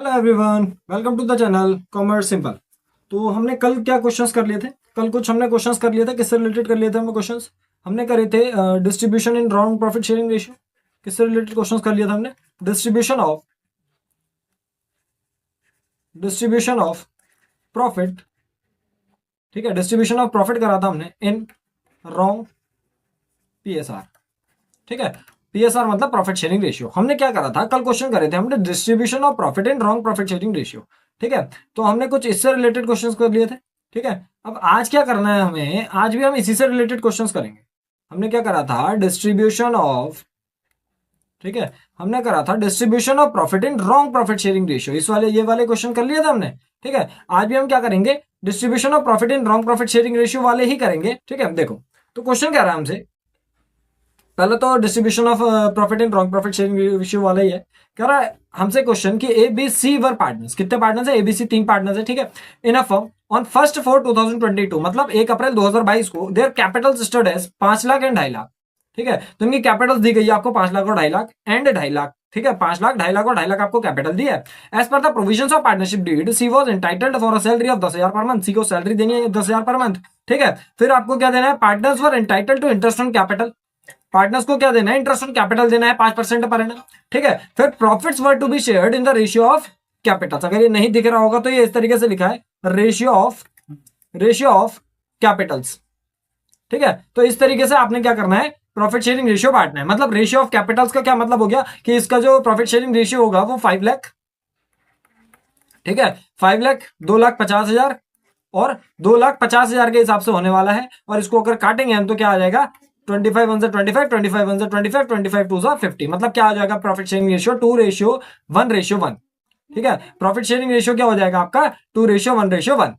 Hello everyone, welcome to the channel commerce simple. तो हमने कल क्या क्वेश्चंस कर लिए थे? कल कुछ हमने क्वेश्चंस कर लिए थे। किससे रिलेटेड कर लिए थे हमने क्वेश्चंस? हमने करे थे distribution in round profit sharing ratio. किससे रिलेटेड क्वेश्चंस कर लिया था हमने? Distribution of profit. ठीक है, डिस्ट्रीब्यूशन ऑफ प्रॉफिट करा था हमने इन रॉन्ग पीएसआर। ठीक है, पीएसआर मतलब प्रॉफिट शेयरिंग रेशियो। हमने क्या करा था, कल क्वेश्चन करे थे हमने distribution of profit in wrong profit sharing ratio. ठीक है, तो हमने कुछ इससे रिलेटेड क्वेश्चंस कर लिए थे। ठीक है, अब आज क्या करना है हमें? आज भी हम इसी से रिलेटेड क्वेश्चंस करेंगे। हमने क्या करा था, डिस्ट्रीब्यूशन ऑफ, ठीक है, हमने करा था distribution of profit in wrong profit sharing ratio. इस वाले ये वाले क्वेश्चन कर लिए थे हमने। ठीक है, आज भी हम क्या करेंगे, distribution of profit in wrong profit sharing ratio वाले ही करेंगे। ठीक है, देखो तो क्वेश्चन क्या रहा है हमसे, पहले तो distribution of profit in wrong profit sharing ratio वाला ही है। कह रहा है हमसे क्वेश्चन कि A B C were partners. कितने पार्टनर्स है? एबीसी तीन पार्टनर्स है। ठीक है, इन अ फर्म ऑन 1 4 2022, मतलब 1 अप्रैल 2022 को their capital stood as 5 lakh and 2.5 lakh. ठीक है, तो इनकी कैपिटल्स दी गई है आपको 5 लाख और 2.5 लाख एंड 2.5 लाख। ठीक है, 5 लाख 2.5 लाख और 2.5 लाख आपको कैपिटल दी है। As per the provisions of partnership deed C was entitled for a salary of 10,000 per month. सी को सैलरी देनी है 10,000 पर मंथ। ठीक है, फिर आपको क्या देना है, partners were entitled to interest on capital. Partners को क्या देना है, इंटरेस्ट ऑन कैपिटल देना है 5% पर एनम। ठीक है, फिर profits were to be shared in the ratio of capitals. अगर ये नहीं दिख रहा होगा तो ये इस तरीके से लिखा है, रेशियो ऑफ कैपिटल्स। ठीक है, तो इस तरीके से आपने क्या करना है, प्रॉफिट शेयरिंग रेशियो बांटना है। मतलब रेशियो ऑफ कैपिटल्स का क्या मतलब हो गया कि इसका जो प्रॉफिट शेयरिंग रेशियो होगा वो 5 लाख। ठीक है, 5 लाख 2,50,000 और 2,50,000 के हिसाब से होने वाला है। और इसको अगर काटेंगे हम तो क्या आ जाएगा, 25 1 25, 25 1 25, 25 2 50। मतलब क्या हो जाएगा, प्रॉफिट शेयरिंग रेशियो 2:1:1। ठीक है, प्रॉफिट शेयरिंग रेशियो क्या हो जाएगा आपका, 2:1:1।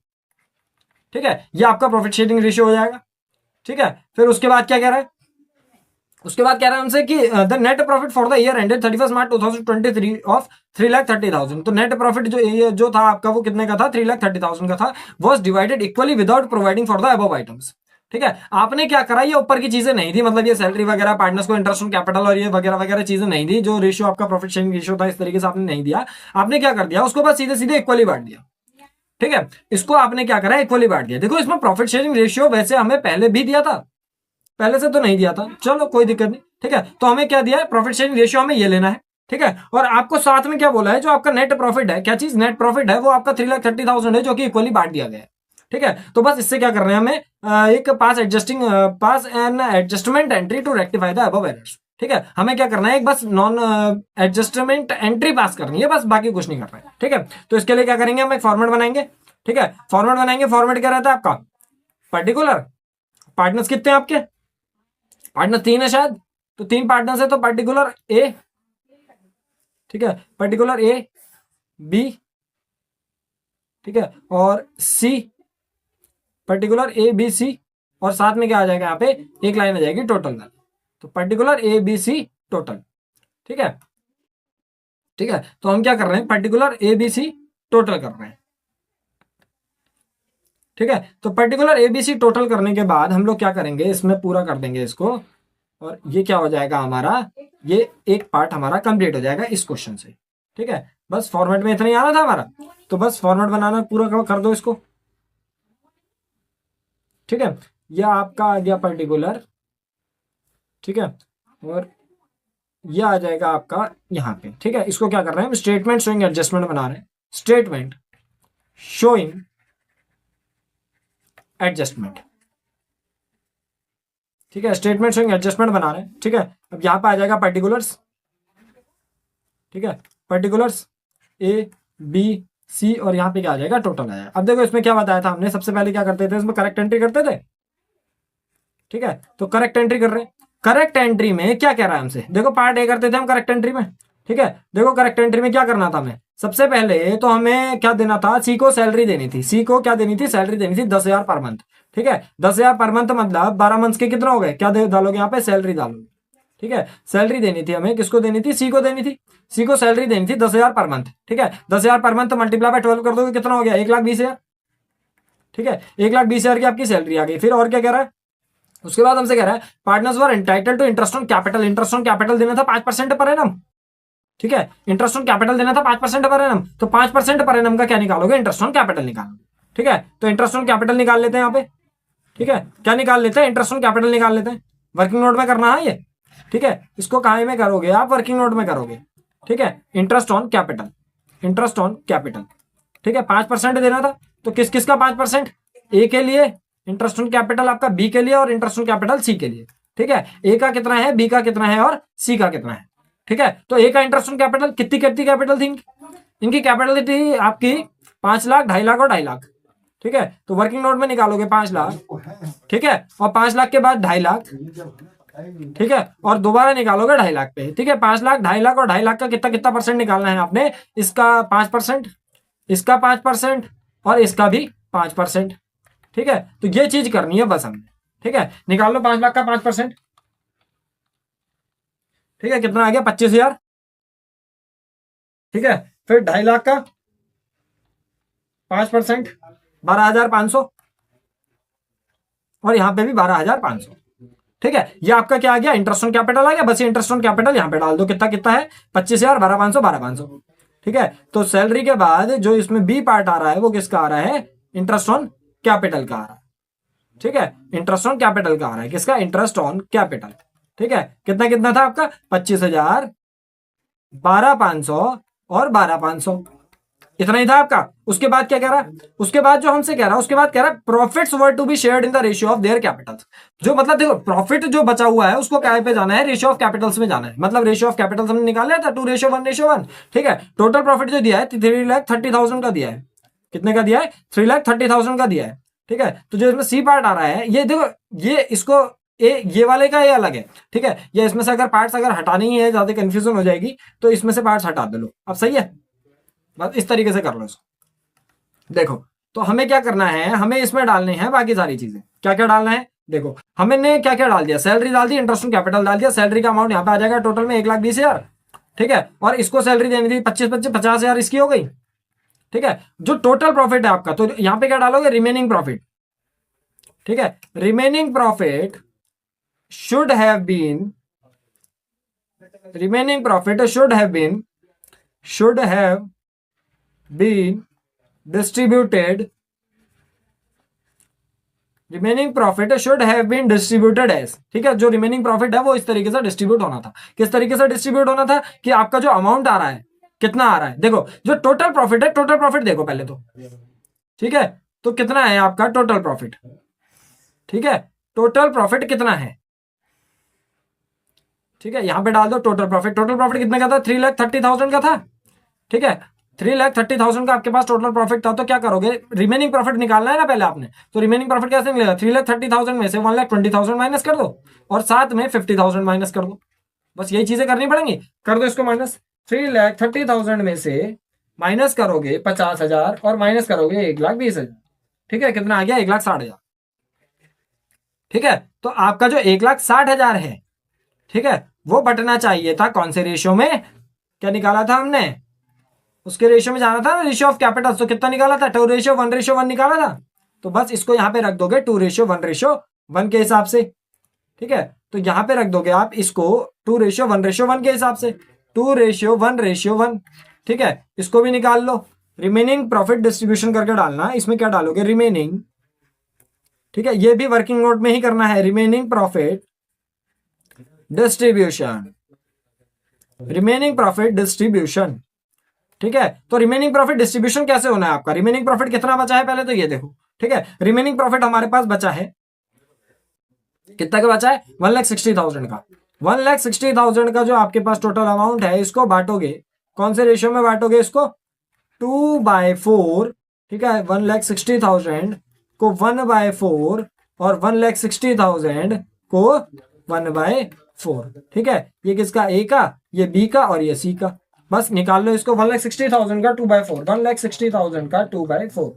ठीक है, ये आपका प्रॉफिट शेयरिंग रेशियो हो जाएगा। ठीक है, फिर उसके बाद क्या कह रहा है, उसके बाद कह रहा है हमसे कि the net profit for the year ended 31 March 2023 of 3,30,000। तो नेट प्रॉफिट जो था आपका वो कितने का था, 3,30,000 का था। Was divided equally without providing for the above items. ठीक है, आपने क्या करा, ये ऊपर की चीजें नहीं थी, मतलब ये सैलरी वगैरह, पार्टनर्स को इंटरेस्ट ऑन कैपिटल और ये वगैरह वगैरह चीजें नहीं थी। जो रेशियो आपका प्रॉफिट शेयरिंग रेशियो था इस तरीके से आपने नहीं दिया। आपने क्या कर दिया, उसको बस सीधे सीधे इक्वली बांट दिया। ठीक है, इसको आपने क्या करा, इक्वली बांट दिया। देखो इसमें प्रॉफिट शेयरिंग रेशियो वैसे हमें पहले भी दिया था, पहले से तो नहीं दिया था, चलो कोई दिक्कत नहीं। ठीक है, तो हमें क्या दिया है, प्रॉफिट शेयरिंग रेशियो हमें ये लेना है। ठीक है, और आपको साथ में क्या बोला है, जो आपका नेट प्रॉफिट है, क्या चीज नेट प्रॉफिट है, वो आपका 3,30,000 है, जो कि इक्वली बांट दिया गया है। ठीक है, तो बस इससे क्या कर रहे हैं हमें, एक pass an adjustment entry to rectify the above errors. ठीक है, हमें क्या करना है, एक बस नॉन एडजस्टमेंट एंट्री पास करनी है, बस बाकी कुछ नहीं करना है। ठीक है, तो इसके लिए क्या करेंगे, हम एक फॉर्मेट बनाएंगे। ठीक है, फॉर्मेट बनाएंगे। फॉर्मेट क्या रहता है आपका, पर्टिकुलर पार्टनर्स कितने हैं आपके, पार्टनर 3 है शायद, तो 3 पार्टनर्स है, तो पर्टिकुलर ए, ठीक है, पर्टिकुलर ए बी, ठीक है, और सी, पर्टिकुलर ए बी सी, और साथ में क्या आ जाएगा, यहाँ पे एक लाइन आ जाएगी टोटल वाली, तो particular A B C total. ठीक है, ठीक है, तो हम क्या कर रहे हैं, particular A B C total कर रहे हैं। ठीक है, तो particular A B C total करने के बाद हम लोग क्या करेंगे, इसमें पूरा कर देंगे इसको, और ये क्या हो जाएगा हमारा, ये एक पार्ट हमारा कंप्लीट हो जाएगा इस क्वेश्चन से। ठीक है, बस फॉर्मेट में इतना ही आना था हमारा, तो बस फॉर्मेट बनाना पूरा कर दो इसको। ठीक है, यह आपका आ गया पर्टिकुलर। ठीक है, और यह आ जाएगा आपका यहाँ पे। ठीक है, इसको क्या कर रहे हैं हम, स्टेटमेंट शोइंग एडजस्टमेंट बना रहे हैं, स्टेटमेंट शोइंग एडजस्टमेंट। ठीक है, स्टेटमेंट शोइंग एडजस्टमेंट बना रहे हैं। ठीक है, अब यहाँ पे आ जाएगा पर्टिकुलर्स। ठीक है, पर्टिकुलर्स ए बी सी, और यहाँ पे क्या आ जाएगा, टोटल आ जाएगा। अब देखो इसमें क्या बताया था हमने, सबसे पहले क्या करते थे, इसमें करेक्ट एंट्री करते थे। ठीक है, तो करेक्ट एंट्री कर रहे हैं। करेक्ट एंट्री में क्या कह रहा है हमसे, देखो पार्ट ए करते थे हम करेक्ट एंट्री में। ठीक है, देखो करेक्ट एंट्री में क्या करना था हमें, सबसे पहले तो हमें क्या देना था, सी को सैलरी देनी थी। सी को क्या देनी थी, सैलरी देनी थी 10,000 पर मंथ। ठीक है, 10,000 पर मंथ मतलब 12 मंथ के कितना हो गए, क्या डालोगे यहाँ पे, सैलरी डालोगे। ठीक है, सैलरी देनी थी हमें, किसको देनी थी, सी को देनी थी। सी को सैलरी देनी थी 10,000 पर मंथ। ठीक है, 10,000 पर मंथ मल्टीप्लाई बाय 12 कर दोगे, कितना हो गया, 1,20,000। ठीक है, 1,20,000 की आपकी सैलरी आ गई। फिर और क्या कह रहा है, उसके बाद हमसे कह रहा है partners were entitled to interest on capital. Interest on capital देना था 5% पर एनम। ठीक है, इंटरेस्ट ऑन कैपिटल देना था 5% पर एनम, तो 5% पर एनम का क्या निकालोगे, इंटरेस्ट ऑन कैपिटल निकालोगे। ठीक है, तो इंटरेस्ट ऑन कैपिटल निकाल लेते हैं यहाँ पे। ठीक है, क्या निकाल लेते हैं, इंटरेस्ट ऑन कैपिटल निकाल लेते हैं। वर्किंग नोट में करना है ये। ठीक है, इसको कहाँ में करोगे आप, वर्किंग नोट में करोगे। ठीक है, interest on capital, interest on capital. ठीक है, 5% देना था, तो किस किस का 5%, ए के लिए इंटरेस्ट ऑन कैपिटल आपका, बी के लिए और इंटरेस्ट ऑन कैपिटल सी के लिए। ठीक है, ए का कितना है, बी का कितना है और सी का कितना है। ठीक है, तो ए का इंटरेस्ट ऑन कैपिटल कितनी कितनी कैपिटल थी, इनकी कैपिटल थी आपकी 5 लाख, 2.5 लाख और 2.5 लाख। ठीक है, तो वर्किंग नोट में निकालोगे 5 लाख। ठीक है, और 5 लाख के बाद 2.5 लाख। ठीक है, और दोबारा निकालोगे 2.5 लाख पे। ठीक है, 5 लाख, 2.5 लाख और 2.5 लाख का कितना कितना परसेंट निकालना है आपने, इसका 5%, इसका 5% और इसका भी 5%। ठीक है, तो ये चीज करनी है बस हमने। ठीक है, निकाल लो 5 लाख का 5%। ठीक है, कितना आ गया, 25,000। ठीक है, फिर 2.5 लाख का 5%, 12,500 और यहां पे भी 12,500। ठीक है, ये आपका क्या आ गया, इंटरेस्ट ऑन कैपिटल आ गया। बस ये इंटरेस्ट ऑन कैपिटल यहां पे डाल दो, कितना कितना है, 25,000, 12,500, 12,500। ठीक है, तो सैलरी के बाद जो इसमें बी पार्ट आ रहा है वो किसका आ रहा है, इंटरेस्ट ऑन कैपिटल का आ रहा है। ठीक है, इंटरेस्ट ऑन कैपिटल का आ रहा है, किसका, इंटरेस्ट ऑन कैपिटल। ठीक है, कितना कितना था आपका, 25,000, 12,500 और 12,500, इतना ही था आपका। उसके बाद क्या कह रहा है, उसके बाद जो हमसे कह रहा है, उसके बाद कह रहा है profits were to be shared in the ratio of their capitals. जो मतलब देखो प्रॉफिट जो बचा हुआ है उसको क्या पे जाना है, रेशियो ऑफ कैपिटल्स में जाना है। मतलब रेशियो ऑफ कैपिटल्स हमने निकाल लिया था 2:1:1। ठीक है, टोटल प्रॉफिट जो दिया है 3,30,000 का दिया है। कितने का दिया है, 3,30,000 का दिया है। ठीक है, तो जो इसमें सी पार्ट आ रहा है, ये देखो ये इसको ये वाले का ये अलग है। ठीक है, ये इसमें से अगर पार्ट्स अगर हटानी ही है, ज्यादा कंफ्यूजन हो जाएगी, तो इसमें से पार्ट्स हटा दे लो। अब सही है, बस इस तरीके से कर लो इसको। देखो, तो हमें क्या करना है, हमें इसमें डालने हैं बाकी सारी चीजें। क्या क्या डालना है, देखो हमने क्या क्या डाल दिया, सैलरी डाल दी, इंटरेस्ट ऑन कैपिटल डाल दिया। सैलरी का अमाउंट यहाँ पे आ जाएगा टोटल में 1,20,000। ठीक है, और इसको सैलरी देनी थी 50,000 इसकी हो गई। ठीक है, जो टोटल प्रॉफिट है आपका, तो यहाँ पे क्या डालोगे, रिमेनिंग प्रॉफिट। ठीक है, remaining profit should have been, remaining profit should have been distributed, remaining profit should have been distributed as. ठीक है, जो रिमेनिंग प्रॉफिट है वो इस तरीके से डिस्ट्रीब्यूट होना था। किस तरीके से डिस्ट्रीब्यूट होना था, कि आपका जो अमाउंट आ रहा है कितना आ रहा है, देखो जो टोटल प्रॉफिट है, टोटल प्रॉफिट देखो पहले तो। ठीक है, तो कितना है आपका टोटल प्रॉफिट। ठीक है, टोटल प्रॉफिट कितना है, ठीक है, यहां पे डाल दो टोटल प्रॉफिट। टोटल प्रॉफिट कितने का था, 3,30,000 का था। ठीक है, 3,30,000 का आपके पास टोटल प्रॉफिट था। तो क्या करोगे, रिमेनिंग प्रॉफिट निकालना है ना पहले आपने, तो रिमेनिंग प्रॉफिट कैसे मिलेगा, 3,30,000 में से 1,20,000 माइनस कर दो और साथ में 50,000 माइनस कर दो। बस यही चीजें करनी पड़ेंगी, कर दो इसको माइनस। 3,30,000 में से माइनस करोगे 50,000 और माइनस करोगे 1,20,000। ठीक है, कितना आ गया, 1,60,000। ठीक है, तो आपका जो 1,60,000 है, ठीक है, वो बटना चाहिए था कौन से रेशियो में, क्या निकाला था हमने, उसके रेशियो में जाना था ना, रेशियो ऑफ कैपिटल। तो कितना निकाला था, 2:1:1 निकाला था। तो बस इसको यहां पे रख दोगे 2:1:1 के हिसाब से। ठीक है, तो यहां पे रख दोगे आप इसको 2:1:1 के हिसाब से, 2:1:1। ठीक है, इसको भी निकाल लो। रिमेनिंग प्रॉफिट डिस्ट्रीब्यूशन करके डालना, इसमें क्या डालोगे, रिमेनिंग। ठीक है, ये भी वर्किंग नोट में ही करना है, remaining profit distribution, remaining profit distribution. ठीक है, तो रिमेनिंग प्रॉफिट डिस्ट्रीब्यूशन कैसे होना है आपका, रिमेनिंग प्रॉफिट कितना बचा है पहले तो ये देखो। ठीक है, रिमेनिंग प्रॉफिट हमारे पास बचा है, कितना का बचा है, 1,60,000 का। 1,60,000 का जो आपके पास टोटल अमाउंट है, इसको बांटोगे कौन से रेशियो में बांटोगे, इसको 2/4। ठीक है, 1,60,000 को 1/4 और 1,60,000 को 1/4। ठीक है, ये किसका, ए का, ये बी का और ये सी का। बस निकाल लो इसको, 1,60,000 का 2/4, 1,60,000 का 2/4।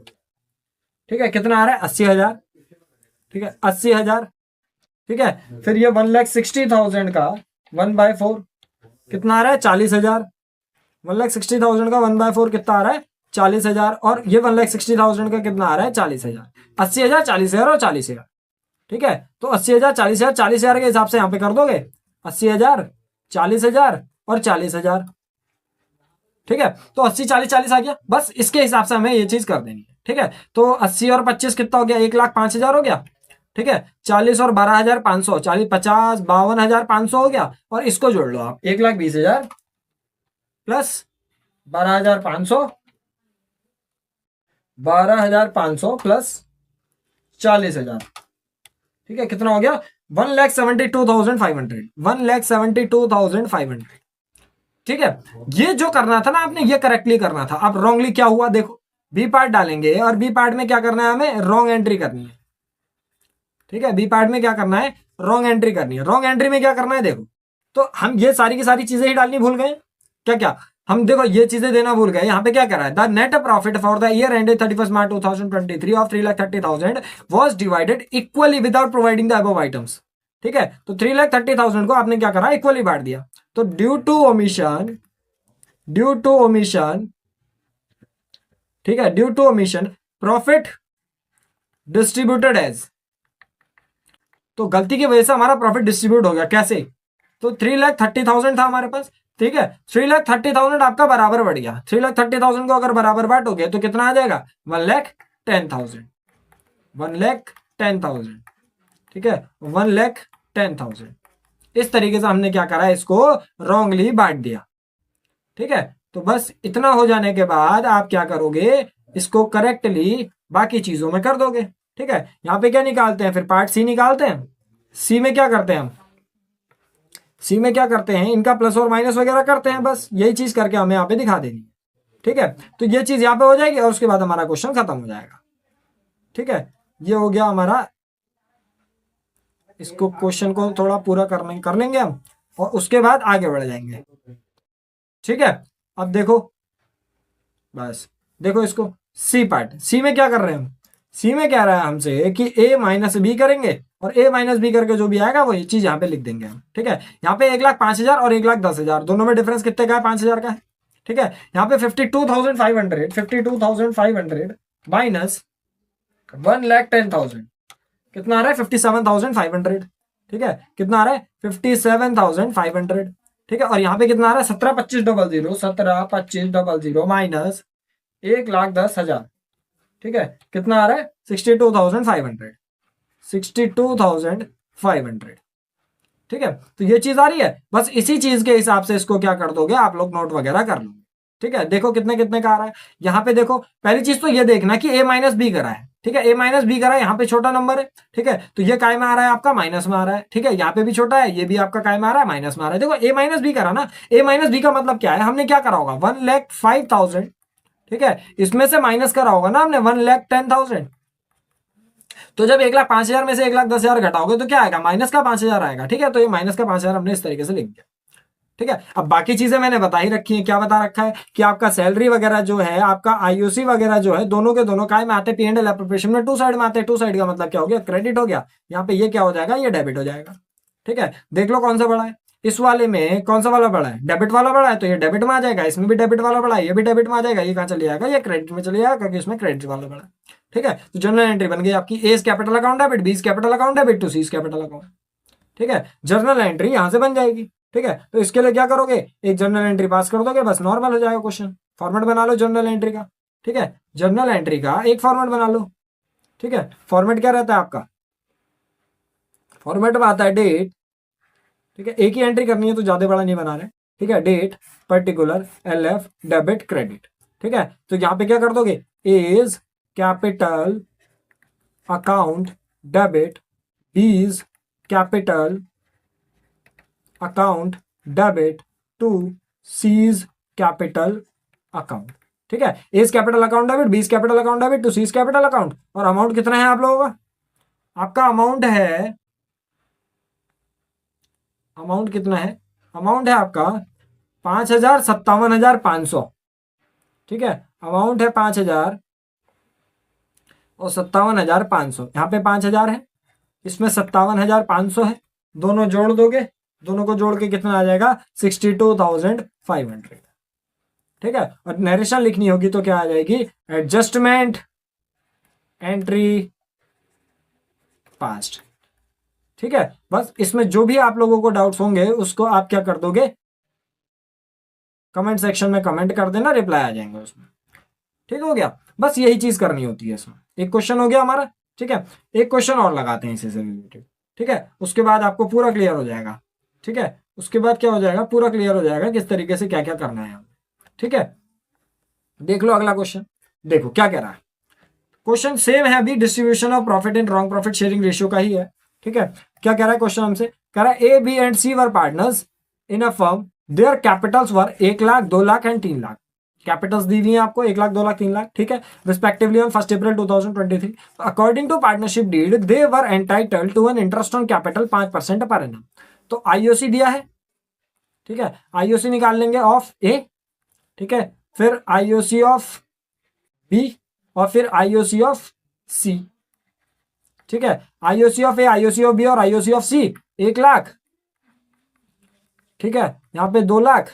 ठीक है, कितना आ रहा है, 80,000। ठीक है, 80,000। ठीक है, फिर ये 1,60,000 का 1/4 कितना आ रहा है, 40,000। 1,60,000 का 1/4 कितना आ रहा है, 40,000। और ये 1,60,000 का कितना आ रहा है, 40,000। 80,000, 40,000 और 40,000। ठीक है, तो 80,000, 40,000, 40,000 के हिसाब से यहां पे कर दोगे, 80,000, 40,000 और 40,000। ठीक है, तो 80 40 40 आ गया, बस इसके हिसाब से हमें ये चीज कर देनी है। ठीक है, तो 80 और 25 कितना हो गया, 1,05,000 हो गया। ठीक है, 40 और 12,500, 40 50 52,500 हो गया, और इसको जोड़ लो आप, 1,20,000 प्लस 12,500, 12,500 प्लस 40,000। ठीक है, कितना हो गया, 1,72,500, 1,72,500। ठीक है, ये जो करना था ना आपने, ये करेक्टली करना था। अब रॉन्गली क्या हुआ देखो, बी पार्ट डालेंगे, और बी पार्ट में क्या करना है, हमें रॉन्ग एंट्री करनी है। ठीक है, बी पार्ट में क्या करना है, रॉन्ग एंट्री करनी है। रॉन्ग एंट्री में क्या करना है देखो, तो हम ये सारी की सारी चीजें ही डालनी भूल गए। क्या क्या, हम देखो ये चीजें देना भूल गए। यहाँ पे क्या करा है, the net profit for the year ended 31 March 2023 of 3,30,000 was divided equally without providing the above items. ठीक है, तो 3,30,000 को आपने क्या करा, इक्वली बांट दिया। तो ड्यू टू ओमिशन, ठीक है, due to omission profit distributed as, तो गलती की वजह से हमारा प्रॉफिट डिस्ट्रीब्यूट हो गया। कैसे, तो 3,30,000 था हमारे पास। ठीक है, 3,30,000 आपका बराबर बढ़ गया। 3,30,000 को अगर बराबर बांटोगे तो कितना आ जाएगा, 1,10,000, 1,10,000। ठीक है, 1,10,000। इस तरीके से हमने क्या करा, इसको रॉन्गली बांट दिया। ठीक है, तो बस इतना हो जाने के बाद आप क्या करोगे, इसको करेक्टली बाकी चीजों में कर दोगे। ठीक है, यहां पे क्या निकालते हैं, फिर पार्ट सी निकालते हैं। सी में क्या करते हैं हम, सी में क्या करते हैं, इनका प्लस और माइनस वगैरह करते हैं, बस यही चीज करके हमें यहाँ पे दिखा देनी है। ठीक है, तो ये चीज यहाँ पे हो जाएगी, और उसके बाद हमारा क्वेश्चन खत्म हो जाएगा। ठीक है, ये हो गया हमारा। इसको क्वेश्चन को थोड़ा पूरा कर लेंगे हम, और उसके बाद आगे बढ़ जाएंगे। ठीक है, अब देखो, बस देखो इसको, सी पार्ट, सी में क्या कर रहे हैं हम, सी में कह रहा है हमसे कि ए माइनस बी करेंगे, और ए माइनस बी करके जो भी आएगा वो ये चीज यहाँ पे लिख देंगे हम। ठीक है, यहाँ पे 1,05,000 और 1,10,000 दोनों में डिफरेंस कितने का है, 5,000 का है। ठीक है, यहाँ पे 52,500 माइनस 1,10,000 कितना आ रहा है, 57,500। ठीक है, कितना आ रहा है, 57,500। ठीक है, और यहाँ पे कितना आ रहा है, 17,25,00, 17,25,00 माइनस 1,10,000। ठीक है, कितना आ रहा है, 62,500, 62,500। ठीक है, तो ये चीज आ रही है, बस इसी चीज के हिसाब से इसको क्या कर दोगे आप लोग, नोट वगैरह कर लोगे। ठीक है, देखो कितने कितने का आ रहा है। यहाँ पे देखो, पहली चीज तो ये देखना कि ए माइनस बी करा है। ठीक है, ए माइनस बी करा है, यहाँ पे छोटा नंबर है। ठीक है, तो ये काय में आ रहा है, आपका माइनस में आ रहा है। ठीक है, यहाँ पे भी छोटा है, ये भी आपका काय में आ रहा है, माइनस में आ रहा है। देखो ए माइनस बी करा ना, ए माइनस बी का मतलब क्या है, हमने क्या करा होगा, 1,05,000। ठीक है, इसमें से माइनस करा होगा ना हमने 1,10,000। तो जब 1,05,000 में से 1,10,000 घटाओगे तो क्या आएगा, माइनस का 5,000 आएगा। ठीक है, तो ये माइनस का 5,000 हमने इस तरीके से लिख दिया। ठीक है, अब बाकी चीजें मैंने बता ही रखी है। क्या बता रखा है कि आपका सैलरी वगैरह जो है, आपका आईओसी वगैरह जो है, दोनों के दोनों काय में आते हैं, P&L एप्रोप्रिएशन में टू साइड में आते हैं। टू साइड का मतलब क्या हो गया, क्रेडिट हो गया। यहाँ पे ये क्या हो जाएगा, ये डेबिट हो जाएगा। ठीक है, देख लो कौन सा बड़ा है, इस वाले में कौन सा वाला बड़ा है, डेबिट वाला बड़ा है, तो ये डेबिट में आ जाएगा। इसमें भी डेबिट वाला बड़ा है, ये भी डेबिट में आ जाएगा। ये कहाँ चले जाएगा, ये क्रेडिट में चले जाएगा, क्योंकि इसमें क्रेडिट वाला बड़ा है। ठीक है, तो जर्नल एंट्री बन गई आपकी, A capital account debit, B capital account debit to C capital account. ठीक है, जर्नल एंट्री यहां से बन जाएगी। ठीक है, तो इसके लिए क्या करोगे, एक जर्नल एंट्री पास कर दोगे, बस नॉर्मल हो जाएगा क्वेश्चन। फॉर्मेट बना लो जर्नल एंट्री का। ठीक है, जर्नल एंट्री का एक फॉर्मेट बना लो। ठीक है, फॉर्मेट क्या रहता है आपका, फॉर्मेट में आता है डेट। ठीक है, एक ही एंट्री करनी है तो ज्यादा बड़ा नहीं बना रहे। ठीक है, date particular LF debit credit. ठीक है, तो यहां पे क्या कर दोगे, A's capital account debit, B's capital account debit to C's capital account. ठीक है, A's capital account debit, B's capital account debit to C's capital account. और अमाउंट कितना है आप लोगों का, आपका अमाउंट है, अमाउंट कितना है, अमाउंट है आपका 5,000, 57,500। ठीक है, अमाउंट है 5,000 और 57,500। यहाँ पे 5,000 है, इसमें 57,500 है, दोनों जोड़ दोगे, दोनों को जोड़ के कितना आ जाएगा, 62,500। ठीक है, और नरेशन लिखनी होगी तो क्या आ जाएगी, एडजस्टमेंट एंट्री पास्ट। ठीक है, बस इसमें जो भी आप लोगों को डाउट्स होंगे उसको आप क्या कर दोगे, कमेंट सेक्शन में कमेंट कर देना, रिप्लाई आ जाएंगे उसमें। ठीक हो गया, बस यही चीज करनी होती है इसमें। एक क्वेश्चन हो गया हमारा, ठीक है। एक क्वेश्चन और लगाते हैं इसी से रिलेटेड, ठीक है। उसके बाद आपको पूरा क्लियर हो जाएगा, ठीक है। उसके बाद क्या हो जाएगा, पूरा क्लियर हो जाएगा किस तरीके से क्या क्या करना है, ठीक है। देख लो अगला क्वेश्चन, देखो क्या कह रहा है। क्वेश्चन सेम है अभी, distribution of profit and wrong profit sharing ratio का ही है, ठीक है। क्या कह रहा है क्वेश्चन हमसे, कह रहा है A B and C were partners in a firm, their capitals were 1 lakh, 2 lakh and 3 lakh. Capitals दी हुई है आपको 1 लाख, 2 लाख, 3 लाख, ठीक है, respectively on 1 April 2023। According to partnership deed they were entitled to an interest on capital 5% per annum. तो IOC दिया है, ठीक है। आईओसी निकाल लेंगे ऑफ ए, ठीक है, फिर आईओसी ऑफ बी और फिर आईओसी ऑफ सी, ठीक है। IOC of A, IOC of B और आईओसी ऑफ सी 1 लाख, ठीक है, यहां पे 2 लाख,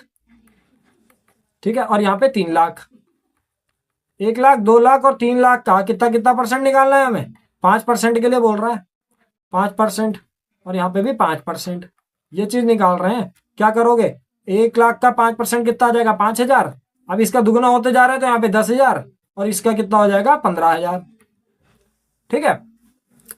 ठीक है, और यहां पे 3 लाख। 1 लाख, 2 लाख और 3 लाख का कितना कितना परसेंट निकालना है हमें, 5% के लिए बोल रहा है, 5%, और यहां पे भी 5%, ये चीज निकाल रहे हैं। क्या करोगे, 1 लाख का 5% कितना आ जाएगा, 5,000। अब इसका दुगना होते जा रहा है तो यहाँ पे 10,000, और इसका कितना हो जाएगा, 15,000, ठीक है।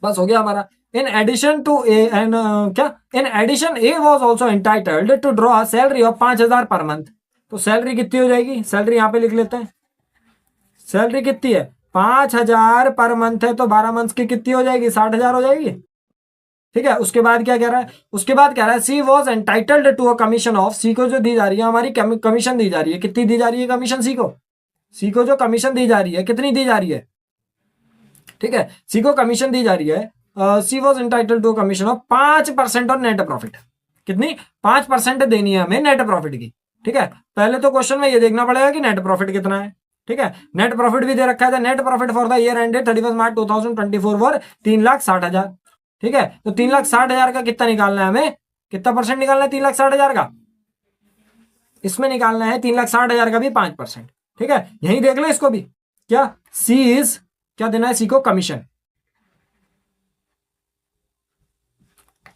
बस हो गया हमारा। In addition to A and क्या, in addition A was also entitled to draw salary of 5,000 per month. तो सैलरी कितनी हो जाएगी, सैलरी यहां पे लिख लेते हैं। सैलरी कितनी है, 5,000 पर मंथ है, तो 12 मंथ की कितनी हो जाएगी, 60,000 हो जाएगी, ठीक है। उसके बाद क्या कह रहा है, उसके बाद कह रहा है C was entitled to a commission of, C को जो दी जा रही है हमारी कमीशन दी जा रही है, कितनी दी जा रही है कमीशन सी को, सी को जो कमीशन दी जा रही है कितनी दी जा रही है, ठीक है, सी को कमीशन दी जा रही है, C was entitled to commission of 5% on net profit. कितनी, 5% देनी है हमें नेट प्रॉफिट की, ठीक है। पहले तो क्वेश्चन में ये देखना पड़ेगा कि नेट प्रॉफिट कितना है, ठीक है। नेट प्रॉफिट भी दे रखा है, net profit for the year ended 31 March 2024 for 3,60,000, ठीक है। तो 3,60,000 का कितना निकालना है हमें, कितना परसेंट निकालना है 3,60,000 का, इसमें निकालना है 3,60,000 का भी 5%, ठीक है। यही देख लो इसको भी, क्या सी इज, क्या देना है सी को, कमीशन।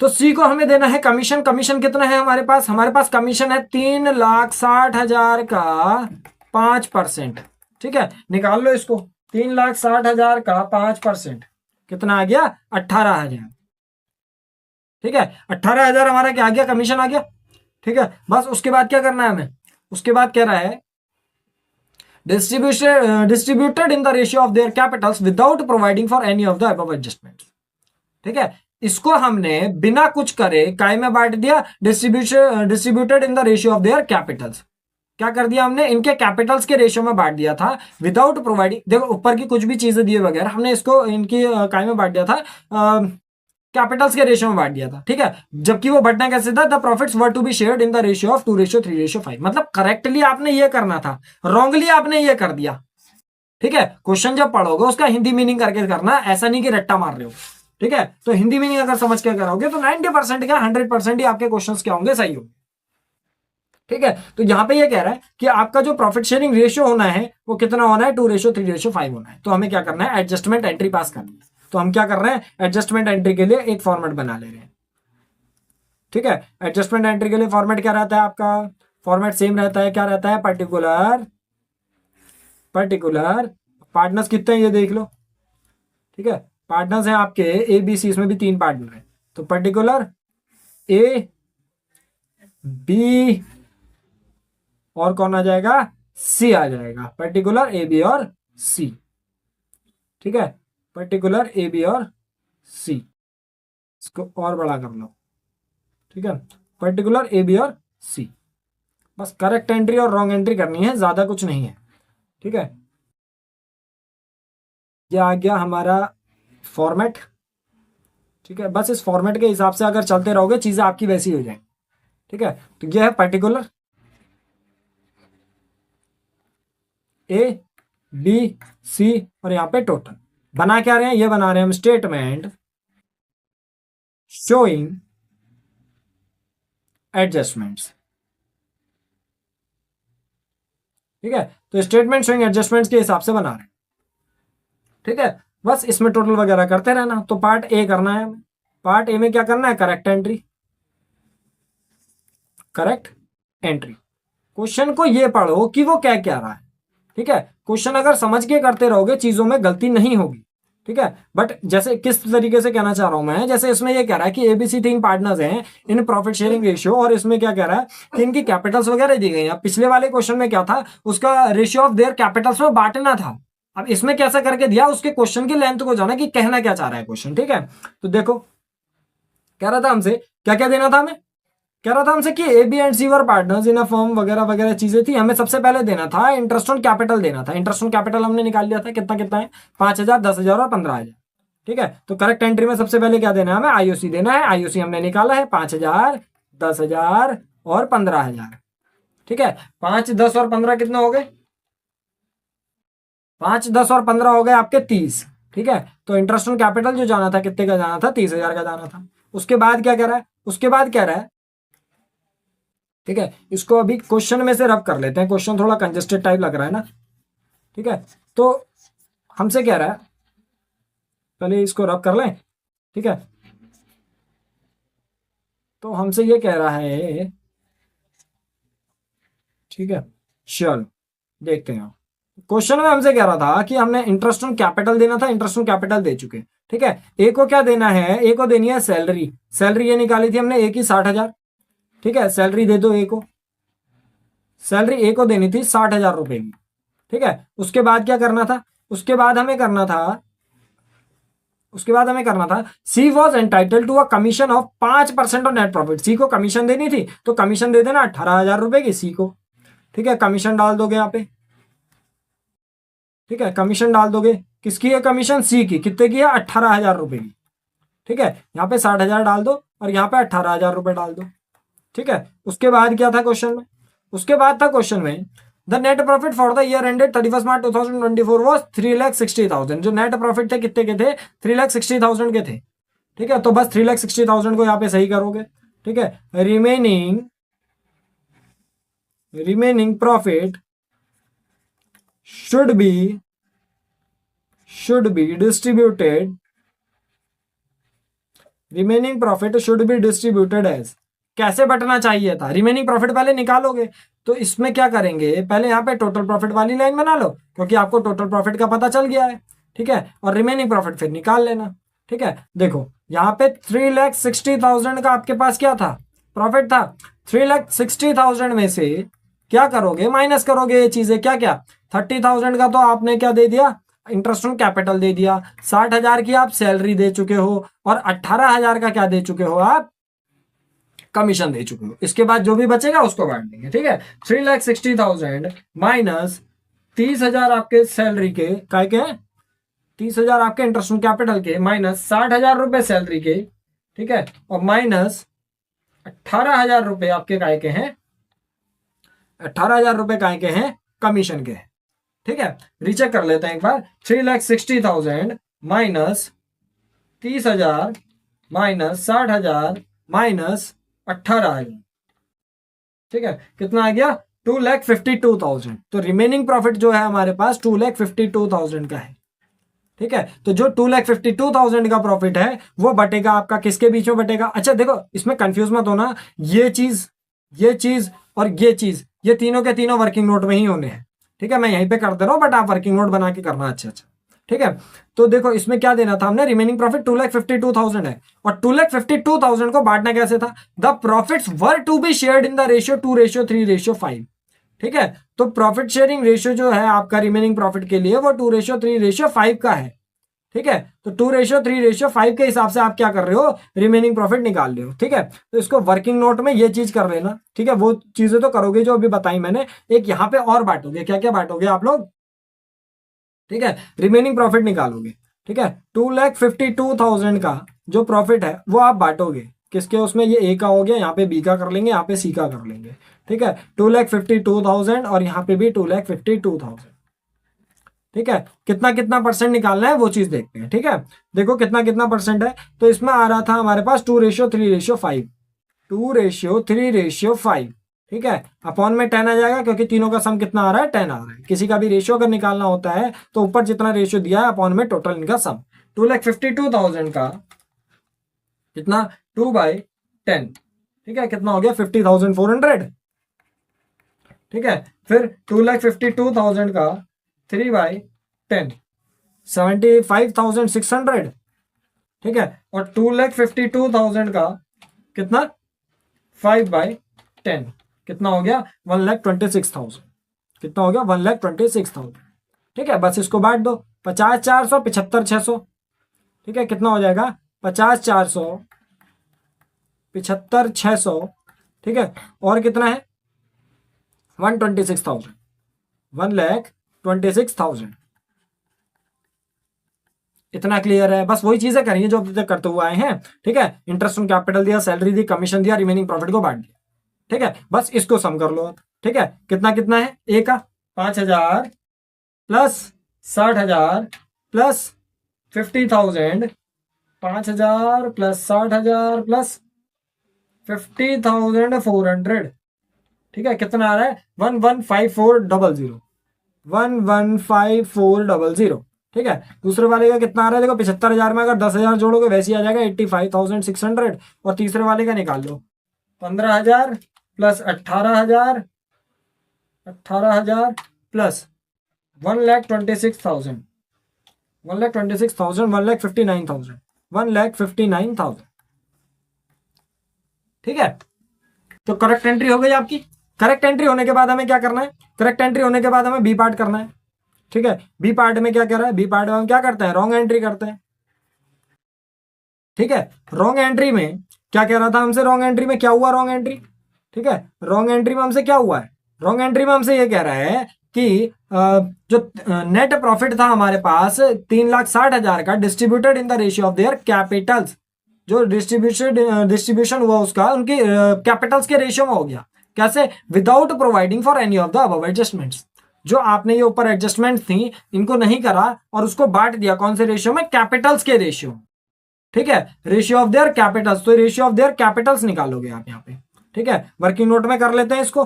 तो सी को हमें देना है कमीशन। कमीशन कितना है हमारे पास, हमारे पास कमीशन है 3,60,000 का 5%, ठीक है। निकाल लो इसको, 3,60,000 का 5% कितना आ गया, 18,000, ठीक है। 18,000 हमारा क्या आ गया, कमीशन आ गया, ठीक है। बस उसके बाद क्या करना है हमें, उसके बाद कह रहा है distributed in the ratio of their Capitals without providing for any of the above adjustment, ठीक है। इसको हमने बिना कुछ करे काय में बांट दिया, distributed in the ratio of their Capitals. क्या कर दिया हमने, इनके कैपिटल्स के रेशियो में बांट दिया था विदाउट प्रोवाइडिंग, देखो ऊपर की कुछ भी चीजें दिए बगैर हमने इसको इनकी काय में बांट दिया था, कैपिटल्स के रेशियो में बांट दिया था, ठीक है। जबकि वो बढ़ना कैसे था, the profits were to be shared in the ratio of 2:3:5। मतलब करेक्टली आपने ये करना था, रॉन्गली आपने ये कर दिया, ठीक है। क्वेश्चन जब पढ़ोगे उसका हिंदी मीनिंग करके करना, ऐसा नहीं कि रट्टा मार रहे हो, ठीक है। तो हिंदी मीनिंग अगर समझ के कराओगे तो 90% क्या 100% ही आपके क्वेश्चंस क्या होंगे, सही होंगे, ठीक है। तो यहां पे ये कह रहा है कि आपका जो प्रॉफिट शेयरिंग रेशियो होना है वो कितना होना है, 2:3:5 होना है। तो हमें क्या करना है, एडजस्टमेंट एंट्री पास करनी है। तो हम क्या कर रहे हैं, एडजस्टमेंट एंट्री के लिए एक फॉर्मेट बना ले रहे हैं, ठीक है। एडजस्टमेंट एंट्री के लिए फॉर्मेट क्या रहता है आपका, फॉर्मेट सेम रहता है, क्या रहता है, पर्टिकुलर पार्टनर्स कितने हैं ये देख लो, ठीक है। पार्टनर्स हैं आपके ए बी सी, इसमें भी 3 पार्टनर हैं, तो पर्टिकुलर ए बी और कौन आ जाएगा, सी आ जाएगा, पर्टिकुलर ए बी और सी, ठीक है। पर्टिकुलर ए बी और सी, इसको और बड़ा कर लो, ठीक है। पर्टिकुलर ए बी और सी, बस करेक्ट एंट्री और रॉन्ग एंट्री करनी है, ज्यादा कुछ नहीं है, ठीक है। यह आ गया हमारा फॉर्मेट, ठीक है। बस इस फॉर्मेट के हिसाब से अगर चलते रहोगे चीजें आपकी वैसी हो जाएंगी, ठीक है। तो यह है पर्टिकुलर ए बी सी, और यहां पे टोटल बना क्या रहे हैं, ये बना रहे हैं हम स्टेटमेंट शोइंग एडजस्टमेंट्स, ठीक है। तो स्टेटमेंट शोइंग एडजस्टमेंट्स के हिसाब से बना रहे हैं, ठीक है। बस इसमें टोटल वगैरह करते रहना। तो पार्ट ए करना है हमें, पार्ट ए में क्या करना है, correct entry, correct entry. Question को ये पढ़ो कि वो क्या कह रहा है। ठीक है, क्वेश्चन अगर समझ के करते रहोगे चीजों में गलती नहीं होगी। ठीक है, बट जैसे किस तरीके से कहना चाह रहा हूं मैं, जैसे इसमें ये कह रहा है कि एबीसी 3 पार्टनर्स हैं इन प्रॉफिट शेयरिंग रेशियो, और इसमें क्या कह रहा है कि इनकी कैपिटल्स वगैरह दी गई हैं। पिछले वाले क्वेश्चन में क्या था, उसका रेशियो ऑफ देयर कैपिटल्स में बांटना था। अब इसमें कैसा करके दिया, उसके क्वेश्चन की लेंथ को जाना कि कहना क्या चाह रहा है क्वेश्चन। ठीक है, तो देखो कह रहा था हमसे क्या क्या देना था, हमें कह रहा था हमसे कि A B and C were partners in a firm वगैरह वगैरह चीजें थी। हमें सबसे पहले देना था इंटरेस्ट ऑन कैपिटल देना था। इंटरेस्ट ऑन कैपिटल हमने निकाल लिया था, कितना कितना है, 5,000, 10,000 और 15,000। ठीक है, तो करेक्ट एंट्री में सबसे पहले क्या देना है, हमें आईओसी देना है। आईओसी हमने निकाला है 5,000, 10,000 और 15,000। ठीक है, 5, 10 और 15 कितने हो गए, 5, 10 और 15 हो गए आपके 30। ठीक है, तो इंटरेस्ट ऑन कैपिटल जो जाना था कितने का जाना था, 30,000 का जाना था। उसके बाद क्या कह रहा है, उसके बाद कह रहा है, ठीक है, इसको अभी क्वेश्चन में से रब कर लेते हैं, क्वेश्चन थोड़ा कंजेस्टेड टाइप लग रहा है ना। ठीक है, तो हमसे कह रहा है, पहले इसको रब कर लें। ठीक है, तो हमसे ये कह रहा है, ठीक है, चलो देखते हैं। क्वेश्चन में हमसे कह रहा था कि हमने इंटरेस्ट ऑन कैपिटल देना था, इंटरेस्ट ऑन कैपिटल दे चुके। ठीक है, ए को क्या देना है, ए को देनी है सैलरी। सैलरी ये निकाली थी हमने ए की 60,000। ठीक है, सैलरी दे दो ए को, सैलरी ए को देनी थी 60,000 रुपए की। ठीक है, उसके बाद क्या करना था, उसके बाद हमें करना था, उसके बाद हमें करना था, C was entitle to a commission of 5% of net profit. C को कमीशन देनी थी, तो कमीशन दे देना 18,000 रुपए की सी को। ठीक है, कमीशन डाल दोगे यहाँ पे। ठीक है, कमीशन डाल दोगे, किसकी है कमीशन, सी की, कितने की है, 18,000 रुपए की। ठीक है, यहाँ पे 60,000 डाल दो और यहाँ पे 18,000 रुपए डाल दो। ठीक है, उसके बाद क्या था क्वेश्चन में, उसके बाद था क्वेश्चन में, the net profit for the year ended 31 March 2024 was 3,60,000। जो नेट प्रॉफिट थे कितने के थे, 3,60,000 के थे। ठीक है, तो बस 3,60,000 को यहाँ पे सही करोगे। ठीक है, remaining profit should be distributed, remaining profit should be distributed as, कैसे बटना चाहिए था, रिमेनिंग प्रॉफिट पहले निकालोगे तो इसमें क्या करेंगे, पहले यहाँ पे टोटल प्रॉफिट वाली लाइन बना लो, क्योंकि आपको टोटल प्रॉफिट का पता चल गया है। ठीक है, और रिमेनिंग प्रॉफिट फिर निकाल लेना। ठीक है, देखो यहाँ पे 3,60,000 का आपके पास क्या था, प्रॉफिट था। 3,60,000 में से क्या करोगे, माइनस करोगे ये चीजें, क्या क्या, 30,000 का तो आपने क्या दे दिया, इंटरेस्ट ऑन कैपिटल दे दिया, 60,000 की आप सैलरी दे चुके हो, और 18,000 का क्या दे चुके हो आप, कमीशन दे चुके हो। इसके बाद जो भी बचेगा उसको बांट देंगे। ठीक है, 3,60,000 माइनस 30,000 आपके सैलरी के, काय के 30,000 आपके इंटरेस्ट ऑन कैपिटल के, माइनस 60,000 रुपए सैलरी के। ठीक है, और माइनस 18,000 रुपए आपके काय के हैं, 18,000 रुपए काय के हैं, कमीशन के। ठीक है, रीचेक कर लेते हैं एक बार, 3,60,000 माइनस 30,000 माइनस 60,000 माइनस 18,000। ठीक है, कितना आ गया, 2,52,000। तो रिमेनिंग प्रॉफिट जो है हमारे पास 2,52,000 का है। ठीक है, तो जो 2,52,000 का प्रॉफिट है वो बटेगा आपका किसके बीच में बटेगा। अच्छा देखो, इसमें कंफ्यूज मत होना, ये चीज और ये चीज, ये तीनों के तीनों वर्किंग नोट में ही होने हैं। ठीक है, मैं यहीं पे कर दे रहा हूं, बट आप वर्किंग नोट बना के करना। अच्छा। ठीक है, तो देखो इसमें क्या देना था हमने, रिमेनिंग प्रॉफिट 2,52,000 है, और 2,52,000 को बांटना कैसे था, the profits were to be shared in the ratio 2:3:5। ठीक है, तो प्रॉफिट शेयरिंग रेशियो जो है आपका रिमेनिंग प्रॉफिट के लिए वो 2:3:5 का है। ठीक है, तो 2:3:5 के हिसाब से आप क्या कर रहे हो, रिमेनिंग प्रॉफिट निकाल रहे हो। ठीक है, तो इसको वर्किंग नोट में ये चीज कर लेना। ठीक है, वो चीजें तो करोगे जो अभी बताई मैंने, एक यहाँ पे और बांटोगे, क्या क्या बांटोगे आप लोग। ठीक है, रिमेनिंग प्रॉफिट निकालोगे। ठीक है, 2,52,000 का जो प्रॉफिट है वो आप बांटोगे किसके, उसमें ये ए का हो गया, यहाँ पे बी का कर लेंगे, यहाँ पे सी का कर लेंगे। ठीक है, 2,52,000 और यहाँ पे भी 2,52,000। ठीक है, कितना कितना परसेंट निकालना है वो चीज देखते हैं। ठीक है, देखो कितना कितना परसेंट है, तो इसमें आ रहा था हमारे पास 2:3:5, 2:3:5। ठीक है, अपॉन में 10 आ जाएगा, क्योंकि तीनों का सम कितना आ रहा है, 10 आ रहा है। किसी का भी रेशियो अगर निकालना होता है तो ऊपर जितना रेशियो दिया है अपॉन में टोटल इनका सम। 2,52,000 का कितना, 2/10। ठीक है, कितना हो गया, 50,400। ठीक है, फिर 2,52,000 का 3/10 75,600, ठीक है, और 2,52,000 का कितना 5/10 कितना हो गया 1,26,000, कितना हो गया 1,26,000, ठीक है। बस इसको बांट दो 50,400 75,600, ठीक है, कितना हो जाएगा 50,400 75,600, ठीक है, और कितना है 1,26,000 1,26,000। इतना क्लियर है? बस वही चीजें करिए जो अभी तक करते हुए आए हैं, ठीक है। इंटरेस्ट ऑन कैपिटल दिया, सैलरी दी, कमीशन दिया, रिमेनिंग प्रॉफिट को बांट दिया, ठीक है। बस इसको सम कर लो आप, ठीक है। कितना कितना है ए का 5,000 प्लस 60,000 प्लस 50,000, 5,000 प्लस 60,000 प्लस 50,400, ठीक है, कितना आ रहा है 1,154,000 1,154,000, ठीक है। दूसरे वाले का कितना आ रहा है देखो 75,000 में अगर 10,000 जोड़ोगे वैसे ही आ जाएगा 85,600, और तीसरे वाले का निकाल लो 15,000 प्लस 18,000 प्लस 1,26,000 1,59,000 1,59,000, ठीक है। तो करेक्ट एंट्री हो गई आपकी। करेक्ट एंट्री होने के बाद हमें क्या करना है, करेक्ट एंट्री होने के बाद हमें बी पार्ट करना है, ठीक है। बी पार्ट में क्या कह रहा है, बी पार्ट में हम क्या करते हैं रॉन्ग एंट्री करते हैं, ठीक है। रॉन्ग एंट्री में क्या कह रहा था हमसे, रॉन्ग एंट्री में क्या हुआ, रॉन्ग एंट्री, ठीक है, रॉन्ग एंट्री में हमसे क्या हुआ है, रॉन्ग एंट्री में हमसे ये कह रहा है कि जो नेट प्रॉफिट था हमारे पास 3,60,000 का distributed in the ratio of their capitals, जो डिस्ट्रीब्यूशन हुआ उसका उनकी कैपिटल्स के रेशियो में हो गया। कैसे, without providing for any of the above adjustments, जो आपने ये ऊपर एडजस्टमेंट थी इनको नहीं करा और उसको बांट दिया कौन से रेशियो में, कैपिटल्स के रेशियो, ठीक है, रेशियो ऑफ देयर कैपिटल्स। तो रेशियो ऑफ देयर कैपिटल्स निकालोगे आप यहाँ पे, ठीक है। वर्किंग नोट में कर लेते हैं इसको,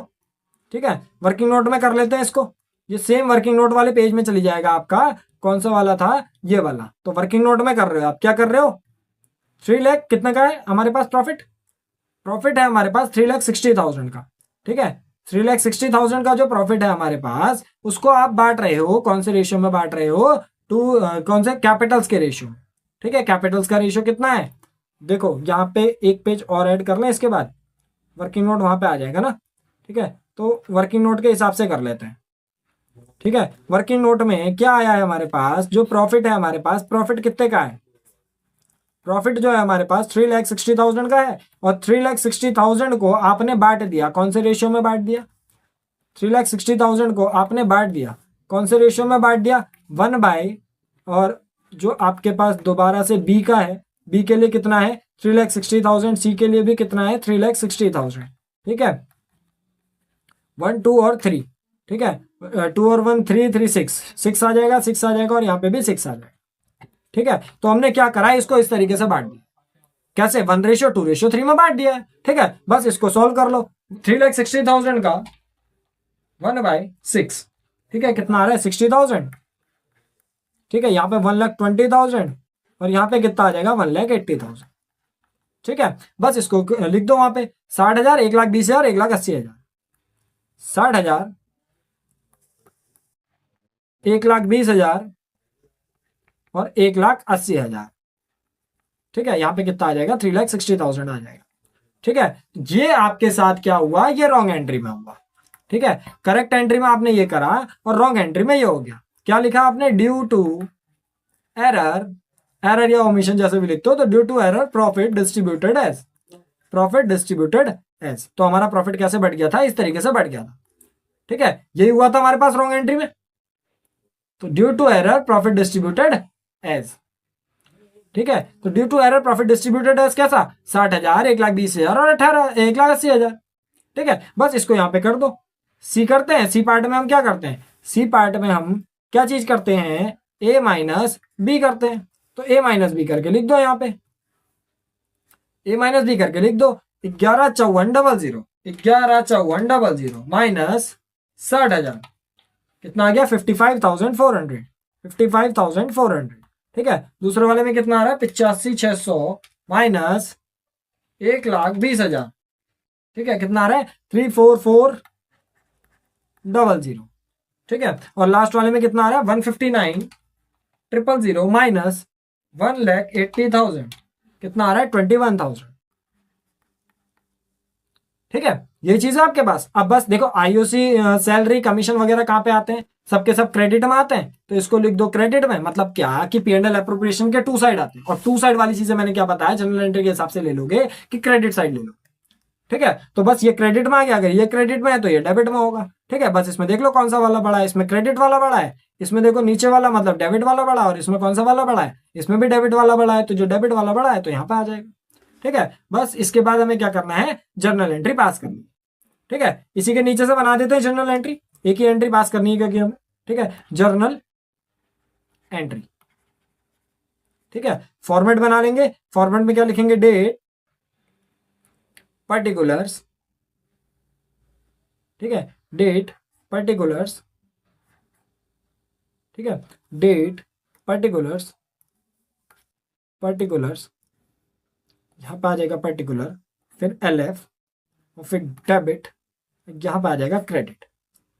ठीक है, वर्किंग नोट में कर लेते हैं इसको। ये सेम वर्किंग नोट वाले पेज में चली जाएगा आपका, कौन सा वाला था, ये वाला। तो वर्किंग नोट में कर रहे हो आप, क्या कर रहे हो 3 लाख कितने का है हमारे पास प्रॉफिट, प्रॉफिट है हमारे पास 3,60,000 का, ठीक है। 3,60,000 का जो प्रॉफिट है हमारे पास उसको आप बांट रहे हो कौन से रेशियो में बांट रहे हो, टू कौन से कैपिटल्स के रेशियो, ठीक है। कैपिटल्स का रेशियो कितना है देखो, यहाँ पे एक पेज और ऐड कर लें, इसके बाद वर्किंग नोट वहां पे आ जाएगा ना, ठीक है। तो वर्किंग नोट के हिसाब से कर लेते हैं, ठीक है। वर्किंग नोट में क्या आया है हमारे पास, जो प्रॉफिट है हमारे पास, प्रॉफिट कितने का है, प्रॉफिट जो है हमारे पास 3,60,000 का है, और 3,60,000 को आपने बांट दिया कौन से रेशियो में बांट दिया, 3,60,000 को आपने बांट दिया कौन से रेशियो में बांट दिया 1/, और जो आपके पास दोबारा से बी का है, बी के लिए कितना है 3,60,000, सी के लिए भी कितना है 3,60,000, ठीक है। 1 2 और 3, ठीक है, 2 और 1 3 3 6 आ जाएगा, 6 आ जाएगा, और यहाँ पे भी 6 आ जाएगा, ठीक है। तो हमने क्या करा है, इसको इस तरीके से बांट दिया, कैसे 1:2:3 में बांट दिया है, ठीक है। बस इसको सॉल्व कर लो, 3,60,000 का 1/6, ठीक है, कितना आ रहा है 60,000, ठीक है। यहाँ पे 1,20,000 और यहाँ पे कितना आ जाएगा 1,80,000, ठीक है। बस इसको लिख दो वहां पे 60,000 1,20,000 1,80,000, 60,000 1,20,000 और 1,80,000, ठीक है। यहाँ पे कितना आ जाएगा 3,60,000 आ जाएगा, ठीक है। ये आपके साथ क्या हुआ, ये रॉन्ग एंट्री में हुआ, ठीक है। करेक्ट एंट्री में आपने ये करा और रॉन्ग एंट्री में ये हो गया। क्या लिखा आपने, ड्यू टू एरर, एरर या ओमिशन जैसे भी लिखते हो, तो due to error profit distributed as, profit distributed as. तो हमारा प्रॉफिट कैसे बढ़ गया था, इस तरीके से बढ़ गया था, ठीक है। यही हुआ था हमारे पास रॉन्ग एंट्री में। तो due to error profit distributed as, ठीक है। तो due to error profit distributed as कैसा 60,000 1,20,000 और 1,80,000, ठीक है। बस इसको यहाँ पे कर दो। सी करते हैं, सी पार्ट में हम क्या करते हैं, सी पार्ट में हम क्या चीज करते हैं, ए माइनस बी करते हैं। तो ए माइनस बी करके लिख दो, यहाँ पे ए माइनस बी करके लिख दो, 11,54,00 11,54,00 माइनस 60,000 कितना आ गया 55,400 55,400, ठीक है। दूसरे वाले में कितना आ रहा है 85,600 माइनस 1,20,000, ठीक है, कितना आ रहा है 3,44,000, 00, ठीक है। और लास्ट वाले में कितना आ रहा है 159,000 माइनस 1,80,000, कितना आ रहा है 21,000, ठीक है। ये चीज है आपके पास। अब बस देखो आईओसी सैलरी कमीशन वगैरह कहाँ पे आते हैं, सबके सब क्रेडिट में आते हैं, तो इसको लिख दो क्रेडिट में। मतलब क्या कि पीएनएल अप्रोप्रिएशन के टू साइड आते हैं, और टू साइड वाली चीजें मैंने क्या बताया जनरल एंट्री के हिसाब से ले लोगे कि क्रेडिट साइड ले लो, ठीक है। तो बस ये क्रेडिट में आ गया, अगर ये क्रेडिट में है तो ये डेबिट में होगा, ठीक है। बस इसमें देख लो कौन सा वाला बड़ा है, इसमें क्रेडिट वाला बड़ा है, इसमें देखो नीचे वाला मतलब डेबिट वाला बड़ा, और इसमें कौन सा वाला बड़ा है, इसमें भी डेबिट वाला बड़ा है, तो जो डेबिट वाला बड़ा है तो यहाँ पे आ जाएगा, ठीक है। बस इसके बाद हमें क्या करना है, जर्नल एंट्री पास करनी है, ठीक है। इसी के नीचे से बना देते हैं जर्नल एंट्री, एक ही एंट्री पास करनी है क्योंकि हमें, ठीक है, जर्नल एंट्री, ठीक है। फॉर्मेट बना लेंगे, फॉर्मेट में क्या लिखेंगे, डेट पर्टिकुलर्स, ठीक है, डेट पर्टिकुलर्स, ठीक है, डेट पर्टिकुलर्स, पर्टिकुलर्स यहां पे आ जाएगा पर्टिकुलर, फिर LF और फिर डेबिट, यहां पे आ जाएगा क्रेडिट,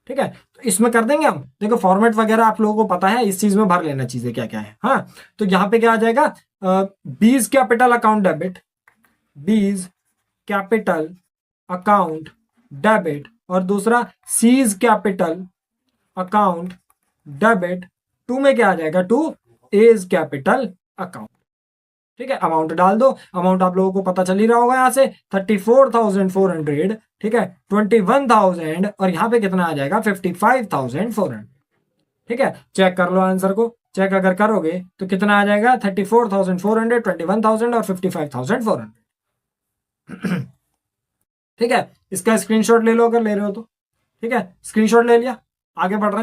ठीक है। तो इसमें कर देंगे हम, देखो फॉर्मेट वगैरह आप लोगों को पता है, इस चीज में भर लेना चीजें क्या क्या है, हाँ। तो यहाँ पे क्या आ जाएगा, B's capital account debit, B's capital account debit, और दूसरा C's capital account debit, to में क्या आ जाएगा, टू एज कैपिटल अकाउंट, ठीक है। अमाउंट डाल दो, अमाउंट आप लोगों को पता चल ही रहा होगा, यहाँ से 34,400, ठीक है, 21,000, और यहाँ पे कितना आ जाएगा 55,400, ठीक है। चेक कर लो आंसर को, चेक अगर करोगे तो कितना आ जाएगा 34,400, 21,000 और 55,400, ठीक है। इसका स्क्रीनशॉट ले लो अगर ले रहे हो तो, ठीक है, स्क्रीनशॉट ले लिया, आगे बढ़ रहे हैं।